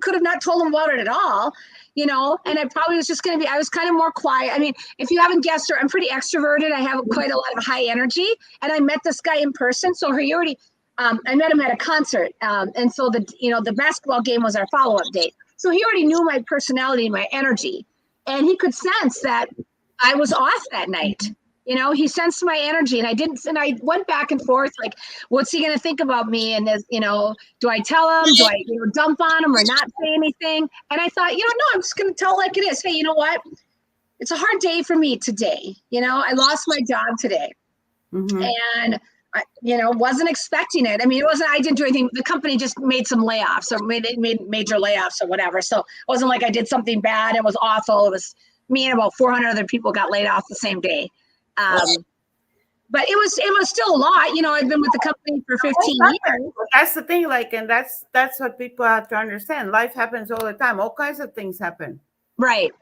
could have not told him about it at all, and I probably was just going to I was kind of more quiet. I mean, if you haven't guessed, I'm pretty extroverted. I have quite a lot of high energy, and I met this guy in person. So I met him at a concert. And so the basketball game was our follow-up date. So he already knew my personality and my energy, and he could sense that I was off that night. He sensed my energy, and I went back and forth, like, what's he going to think about me? And do I tell him? Do I dump on him or not say anything? And I thought, no, I'm just going to tell like it is. Hey, you know what? It's a hard day for me today. I lost my job today. Mm-hmm. And I, wasn't expecting it. I mean, I didn't do anything. The company just made some layoffs, or made major layoffs or whatever. So it wasn't like I did something bad. It was awful. It was me and about 400 other people got laid off the same day. But it was still a lot. I've been with the company for 15 years.
That's the thing, and that's what people have to understand. Life happens all the time. All kinds of things happen.
Right.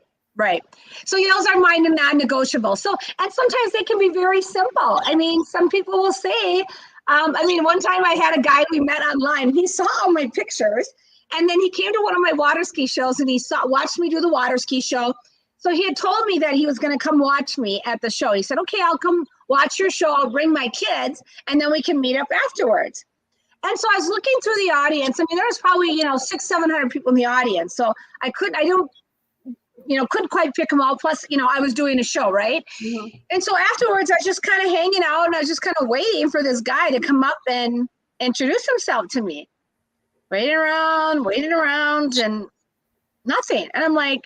So those are mine and non-negotiable. So, and sometimes they can be very simple. I mean, some people will say, one time I had a guy we met online. He saw all my pictures, and then he came to one of my water ski shows, and he watched me do the water ski show. So he had told me that he was going to come watch me at the show. He said, okay, I'll come watch your show. I'll bring my kids, and then we can meet up afterwards. And so I was looking through the audience. I mean, there was probably, 600-700 people in the audience. So couldn't quite pick them out. Plus, I was doing a show, right? Mm-hmm. And so afterwards, I was just kind of hanging out, and I was just kind of waiting for this guy to come up and introduce himself to me. Waiting around, and nothing. And I'm like,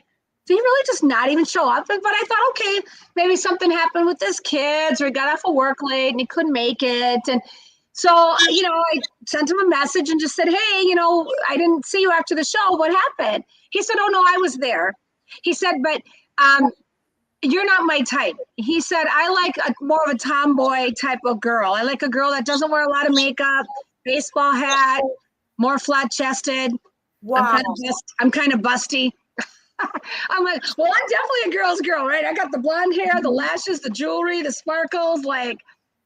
did he really just not even show up? But I thought, okay, maybe something happened with his kids, or he got off of work late and he couldn't make it. And so, I sent him a message and just said, hey, I didn't see you after the show. What happened? He said, oh, no, I was there. He said, but you're not my type. He said, I like more of a tomboy type of girl. I like a girl that doesn't wear a lot of makeup, baseball hat, more flat-chested.
Wow.
I'm kind of busty. I'm like, well, I'm definitely a girl's girl, right? I got the blonde hair, the lashes, the jewelry, the sparkles. Like,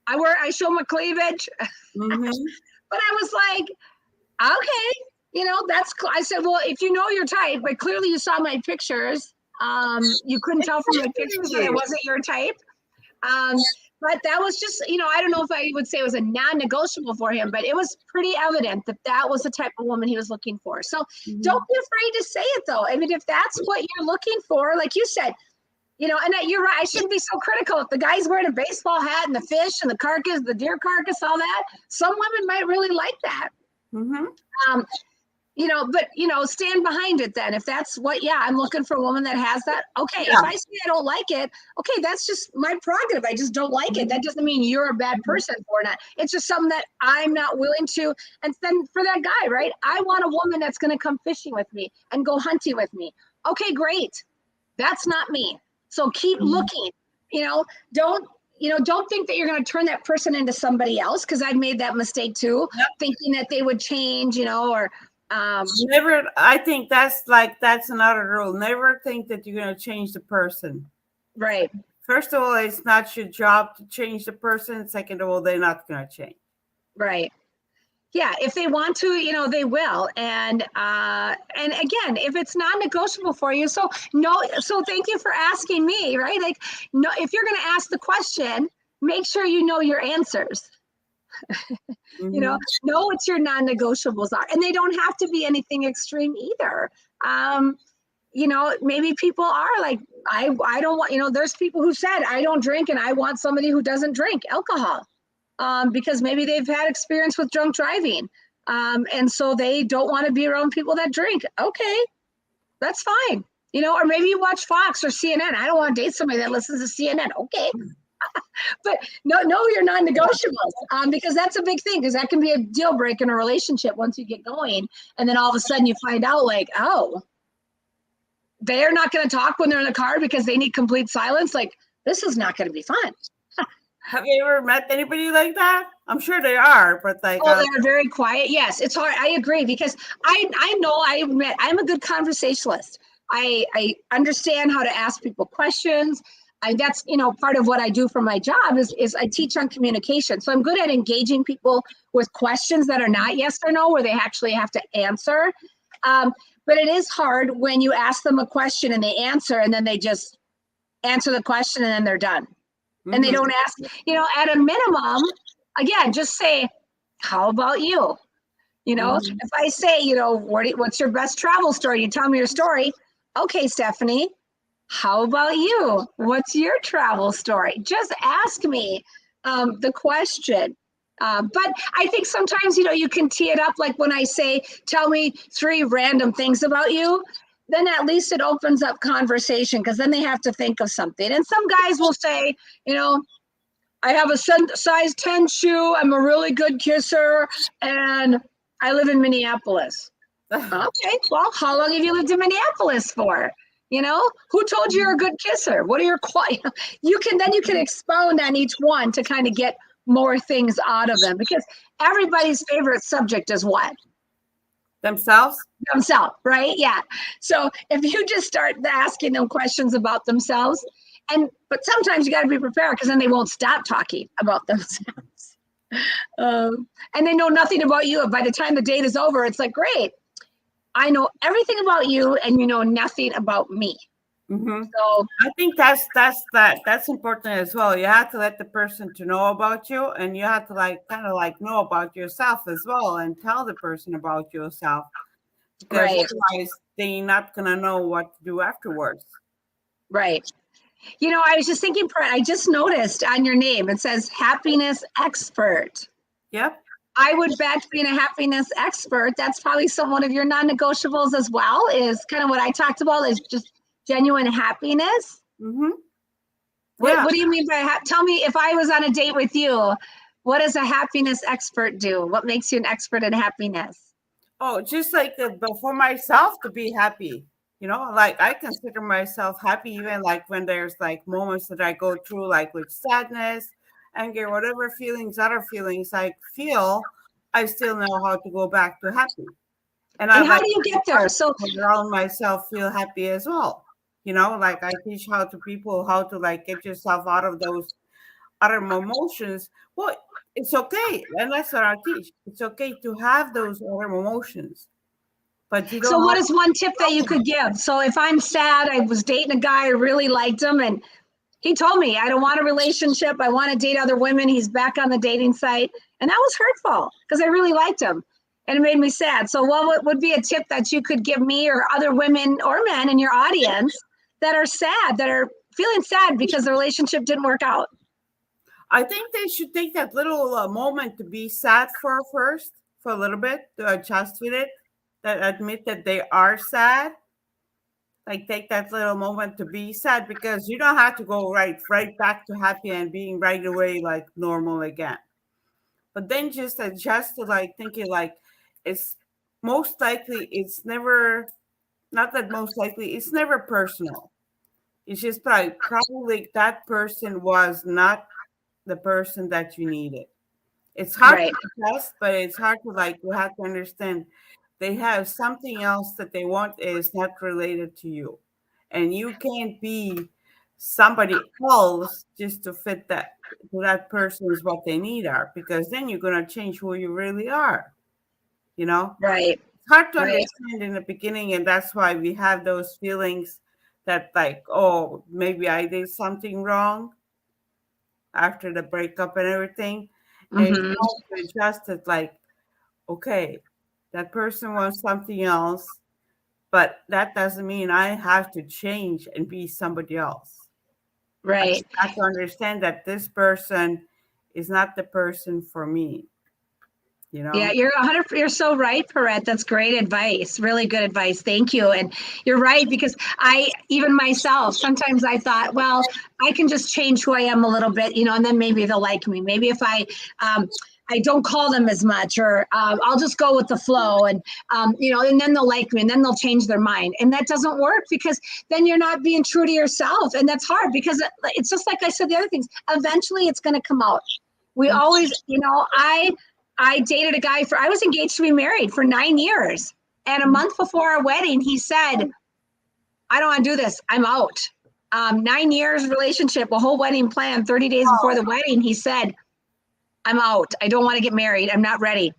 I show my cleavage. Mm-hmm. But I was like, okay, that's cool. I said, well, if you know your type, but clearly you saw my pictures, you couldn't tell from my pictures that I wasn't your type. But that was just, I don't know if I would say it was a non-negotiable for him, but it was pretty evident that was the type of woman he was looking for. So Don't be afraid to say it, though. I mean, if that's what you're looking for, like you said, and you're right, I shouldn't be so critical. If the guy's wearing a baseball hat and the fish and the carcass, the deer carcass, all that, some women might really like that. Mm-hmm. but stand behind it then. If that's what, I'm looking for a woman that has that. Okay. If
Yeah.
I say I don't like it, okay, that's just my prerogative. I just don't like it. That doesn't mean you're a bad person for that. It's just something that I'm not willing to. And then for that guy, right? I want a woman that's going to come fishing with me and go hunting with me. Okay, great. That's not me. So keep looking, don't, don't think that you're going to turn that person into somebody else. Cause I've made that mistake too, thinking that they would change, or,
never. I think that's another rule. Never think that you're going to change the person.
Right.
First of all, it's not your job to change the person. Second of all, they're not going to change.
Right. Yeah. If they want to, they will. And again, if it's non-negotiable for you, so thank you for asking me, right? Like, no, if you're going to ask the question, make sure you know your answers. Know what your non-negotiables are, and they don't have to be anything extreme either. Maybe people are like, I don't want, there's people who said, I don't drink and I want somebody who doesn't drink alcohol, because maybe they've had experience with drunk driving, and so they don't want to be around people that drink. Okay, that's fine. Or maybe you watch Fox or CNN. I don't want to date somebody that listens to CNN. Okay. But know your non-negotiables, because that's a big thing, because that can be a deal breaker in a relationship once you get going. And then all of a sudden you find out like, oh, they're not going to talk when they're in the car because they need complete silence. Like, this is not going to be fun.
Have you ever met anybody like that? I'm sure they are, but like,
they're very quiet. Yes, it's hard. I agree, because I know I'm a good conversationalist. I understand how to ask people questions. That's part of what I do for my job is I teach on communication. So I'm good at engaging people with questions that are not yes or no, where they actually have to answer. But it is hard when you ask them a question and they answer, and then they just answer the question and then they're done. And they don't ask, at a minimum, again, just say, how about you? If I say, what's your best travel story? You tell me your story. Okay, Stephanie, how about you? What's your travel story? Just ask me the question. But I think sometimes, you can tee it up. Like when I say, tell me 3 random things about you, then at least it opens up conversation, because then they have to think of something. And some guys will say, I have a size 10 shoe. I'm a really good kisser. And I live in Minneapolis. Okay, well, how long have you lived in Minneapolis for? Who told you you're a good kisser? What are your you can expound on each one to kind of get more things out of them, because everybody's favorite subject is what?
Themselves,
right? Yeah. So if you just start asking them questions about themselves, but sometimes you got to be prepared, because then they won't stop talking about themselves. And they know nothing about you. By the time the date is over, it's like, great, I know everything about you and you know nothing about me. So
I think that's important as well. You have to let the person to know about you, and you have to kind of know about yourself as well, and tell the person about yourself, because otherwise they're not gonna know what to do afterwards.
Right. I was just thinking, I just noticed on your name it says happiness expert.
Yep.
I would bet, being a happiness expert, that's probably one of your non-negotiables as well, is kind of what I talked about, is just genuine happiness. What do you mean by tell me, if I was on a date with you, what does a happiness expert do? What makes you an expert in happiness?
Oh, just for myself to be happy. I consider myself happy even when there's moments that I go through, with sadness, anger, whatever other feelings I feel, I still know how to go back to happy.
And how do you get there? So
around myself feel happy as well. I teach people how to get yourself out of those other emotions. Well, it's okay. And that's what I teach. It's okay to have those other emotions. But you don't.
So what is one tip that you could give? So if I'm sad, I was dating a guy, I really liked him, and he told me, I don't want a relationship, I want to date other women. He's back on the dating site. And that was hurtful, because I really liked him. And it made me sad. So what would be a tip that you could give me or other women or men in your audience that are sad, that are feeling sad because the relationship didn't work out?
I think they should take that little moment to be sad for a little bit, to adjust with it. that admit that they are sad, like take that little moment to be sad, because you don't have to go right back to happy and being right away like normal again. But then just adjust to like thinking like it's most likely it's never, not that most likely it's never personal. It's just probably that person was not the person that you needed. It's hard
Right.
to adjust, but it's hard to like you have to understand they have something else that they want is not related to you. And you can't be somebody else just to fit that to that person's what they need are, because then you're gonna change who you really are, you know?
Right.
It's hard to
Right.
understand in the beginning, and that's why we have those feelings that like, oh, maybe I did something wrong after the breakup and everything. And it's
Hmm.
hard to adjust it like, okay, that person wants something else, but that doesn't mean I have to change and be somebody else. I
Right.
just have to understand that this person is not the person for me, you
Yeah,
know?
you're 100. You're so right, Perrette. That's great advice. Really good advice. Thank you. And you're right, because I, even myself, sometimes I thought, well, I can just change who I am a little bit, and then maybe they'll like me. Maybe if um, I don't call them as much, or I'll just go with the flow, and and then they'll like me, and then they'll change their mind. And that doesn't work, because then you're not being true to yourself, and that's hard, because it's just like I said, the other things. Eventually, it's going to come out. We always, I dated a guy I was engaged to be married for 9 years. And a month before our wedding, he said, I don't want to do this. I'm out. 9 years relationship, a whole wedding plan, 30 days before the wedding, he said, I'm out. I don't want to get married. I'm not ready.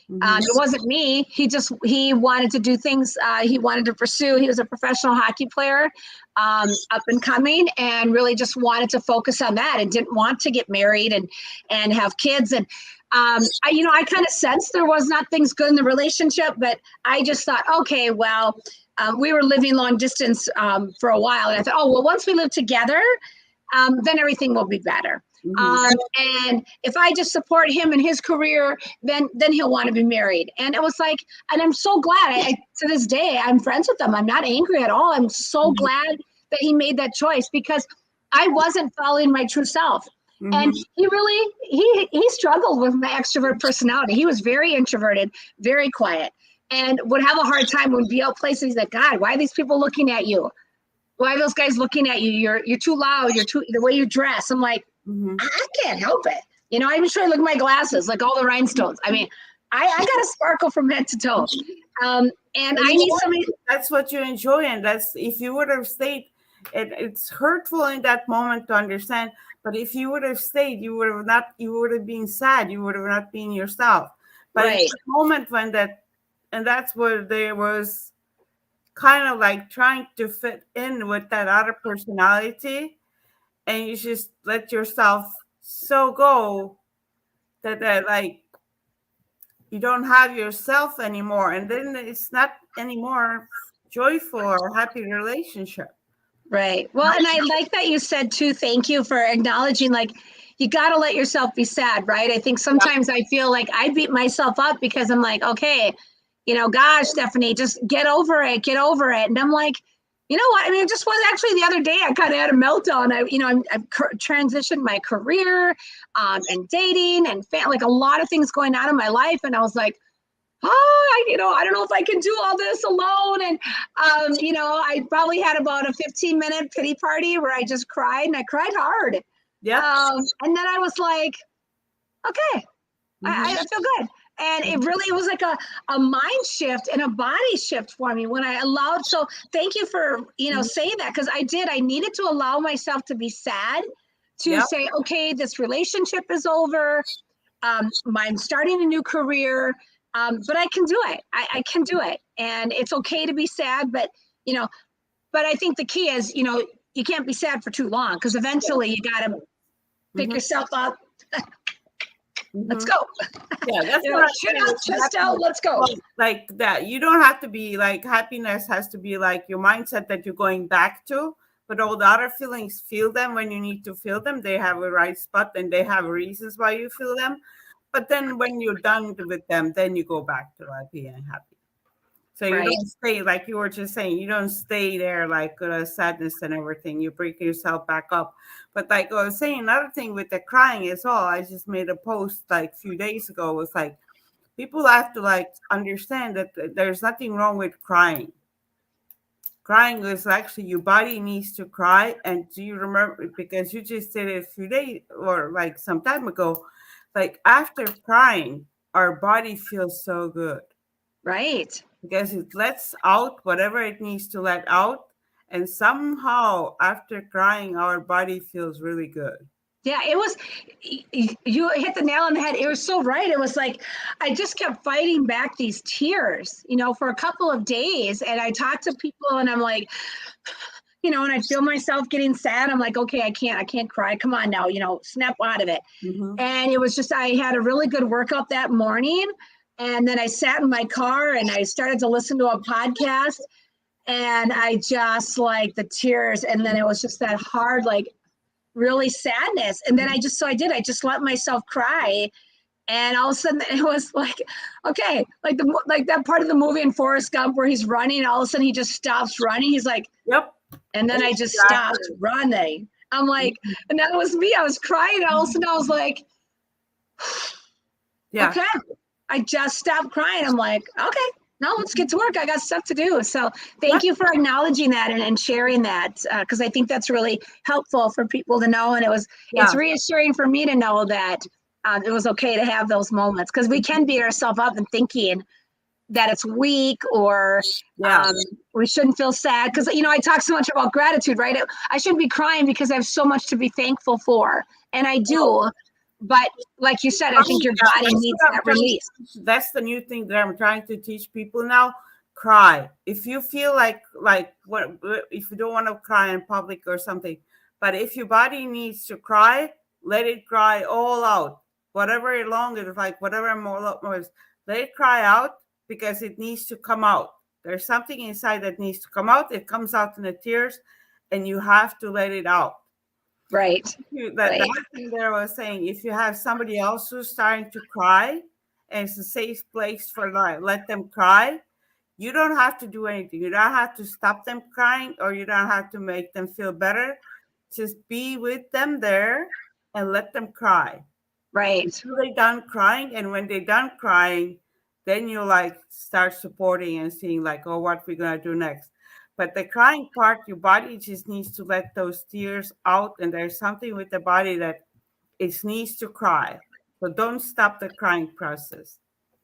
Mm-hmm.
It wasn't me. He wanted to do things he wanted to pursue. He was a professional hockey player, up and coming, and really just wanted to focus on that, and didn't want to get married and have kids. And I kind of sensed there was not things good in the relationship, but I just thought, okay, well, we were living long distance for a while, and I thought, oh well, once we live together, then everything will be better.
Mm-hmm.
And if I just support him in his career, then he'll want to be married. And it was like, and I'm so glad. To this day, I'm friends with him. I'm not angry at all. I'm so glad that he made that choice, because I wasn't following my true self. And
Mm-hmm.
he struggled with my extrovert personality. He was very introverted, very quiet, and would have a hard time when be out places. He's like, God, why are these people looking at you? Why are those guys looking at you? You're too loud. You're too the way you dress. I'm like,
Mm-hmm.
I can't help it. I even try to look at my glasses, like all the rhinestones. I mean, I got to sparkle from head to toe. And
And
I
you know
need
what?
somebody.
That's what you enjoy, and that's if you would have stayed. It's hurtful in that moment to understand, but if you would have stayed, you would have not. You would have been sad. You would have not been yourself. But in
Right.
that moment when that, and that's where there was kind of like trying to fit in with that other personality, and you just let yourself so go that like you don't have yourself anymore, and then it's not anymore joyful or happy relationship.
Right. Well, and I like that you said too, thank you for acknowledging, like, you got to let yourself be sad, right? I think sometimes I feel like I beat myself up, because I'm like, okay, gosh, Stephanie, just get over it, get over it. And I'm like, you know what? I mean, it just was actually the other day I kind of had a meltdown. I've transitioned my career, and dating and like a lot of things going on in my life. And I was like, oh, I don't know if I can do all this alone. And, I probably had about a 15-minute pity party where I just cried, and I cried hard.
Yep.
And then I was like, okay, I
Mm-hmm.
feel good. And it really was like a mind shift and a body shift for me when I allowed. So thank you for, saying that, because I needed to allow myself to be sad, to
Yep.
say, okay, this relationship is over. I'm starting a new career, but I can do it. I can do it, and it's okay to be sad. But I think the key is, you can't be sad for too long, because eventually you got to pick
Mm-hmm.
yourself up. Let's
Mm-hmm.
go.
Yeah, that's what I'm
Chin
saying.
up, chest out. Let's go.
Like that. You don't have to be like happiness has to be like your mindset that you're going back to. But all the other feelings, feel them when you need to feel them. They have a right spot and they have reasons why you feel them. But then when you're done with them, then you go back to like being happy. So you
Right.
don't stay, like you were just saying, you don't stay there like sadness and everything. You bring yourself back up. But like I was saying, another thing with the crying as well, I just made a post like a few days ago, was like people have to like understand that there's nothing wrong with crying. Crying is actually your body needs to cry. And do you remember, because you just did it a few days or like some time ago, like after crying, our body feels so good
Right.
because it lets out whatever it needs to let out. And somehow, after crying, our body feels really good.
Yeah, it was, you hit the nail on the head. It was so right. It was like, I just kept fighting back these tears, for a couple of days. And I talked to people and I'm like, and I feel myself getting sad. I'm like, okay, I can't cry. Come on now, snap out of it.
Mm-hmm.
And it was just, I had a really good workout that morning. And then I sat in my car and I started to listen to a podcast and I just like the tears. And then it was just that hard, like really sadness. And then I just let myself cry. And all of a sudden it was like, okay, like that part of the movie in Forrest Gump where he's running, all of a sudden he just stops running. He's like,
Yep.
and then I just stopped
Exactly.
running. I'm like, and that was me. I was crying. And all of a sudden I was like,
Yeah.
okay, I just stopped crying. I'm like, okay, now let's get to work. I got stuff to do. So thank you for acknowledging that and sharing that, because I think that's really helpful for people to know. And it's
Yeah.
reassuring for me to know that it was okay to have those moments, because we can beat ourselves up and thinking that it's weak or
Yeah.
we shouldn't feel sad. Because, I talk so much about gratitude, right? I shouldn't be crying because I have so much to be thankful for. And I do. But like you said, I think your
Yeah,
body
that's
needs
what I'm
that
trying to
release.
teach. That's the new thing that I'm trying to teach people now. Cry. If you feel like what, if you don't want to cry in public or something, but if your body needs to cry, let it cry all out. Whatever long it is, like whatever more, let it cry out because it needs to come out. There's something inside that needs to come out. It comes out in the tears, and you have to let it out.
Right.
The
Right.
other thing that I was saying, if you have somebody else who's starting to cry and it's a safe place for like let them cry, you don't have to do anything. You don't have to stop them crying or you don't have to make them feel better. Just be with them there and let them cry
Right.
until they're done crying. And when they're done crying, then you like start supporting and seeing like, oh, what we're gonna do next. But the crying part, your body just needs to let those tears out, and there's something with the body that it needs to cry. So don't stop the crying process.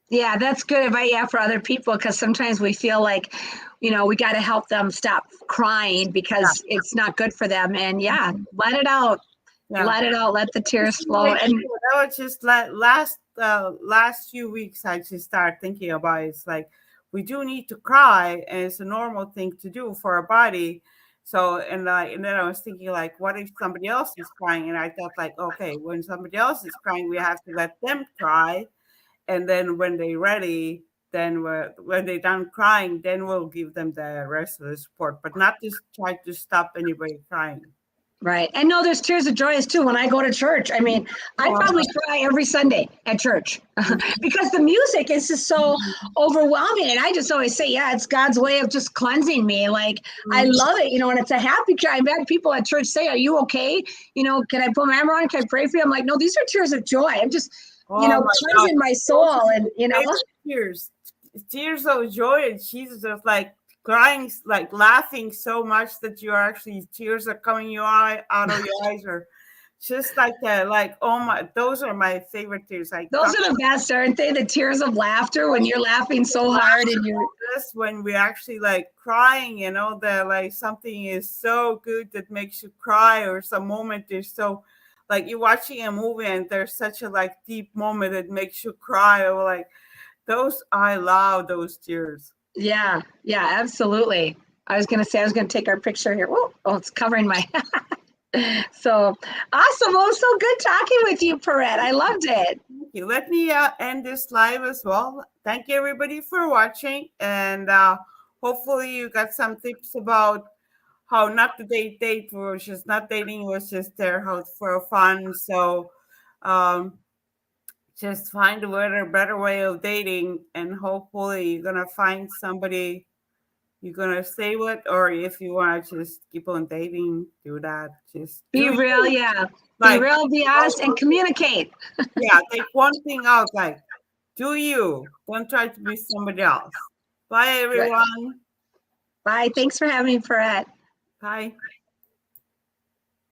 Yeah, that's good advice, yeah, for other people, because sometimes we feel like, we got to help them stop crying
Yeah.
because it's not good for them. And yeah, let it out.
Yeah.
Let it out. Let the tears
Just
flow.
like
And
that was just last few weeks I just started thinking about it. It's like we do need to cry and it's a normal thing to do for our body. So and then I was thinking like what if somebody else is crying, and I thought like okay, when somebody else is crying we have to let them cry, and then when they're ready, then when they're done crying, then we'll give them the rest of the support, but not just try to stop anybody crying.
right. And no, there's tears of joy too when I go to church. I mean, I probably cry every Sunday at church because the music is just so overwhelming. And I just always say, yeah, it's God's way of just cleansing me. Like, I love it, and it's a happy cry. I've had people at church say, are you okay? Can I put my arm on? Can I pray for you? I'm like, no, these are tears of joy. I'm just,
Oh my God.
cleansing my
Those
soul.
are
And,
my favorite tears. Tears of joy, and she's just like crying, like laughing so much that you're actually tears are coming out of your eyes, or just like that. Like, oh my, those are my favorite tears. Like
those are the best, aren't they? The tears of laughter when you're laughing so hard and you're,
this when we actually like crying, that like something is so good that makes you cry, or some moment is so like you're watching a movie and there's such a like deep moment that makes you cry, or like those, I love those tears.
yeah, yeah, absolutely. I was going to say, I was going to take our picture here. Whoa, oh, it's covering my, so awesome. Well, it was so good talking with you, Perrette. I loved it.
Thank you. Let me end this live as well. Thank you everybody for watching, and hopefully you got some tips about how not to date versus not dating was just there how for fun. So um, just find a better way of dating, and hopefully you're gonna find somebody you're gonna stay with, or if you want to just keep on dating, do that. Just
Be
do
real,
you.
yeah. Be
Like,
real, be honest, and communicate.
yeah, take one thing out. Like, do you. Don't try to be somebody else. Bye,
Right.
everyone.
Bye. Thanks for having me, Farette.
Bye.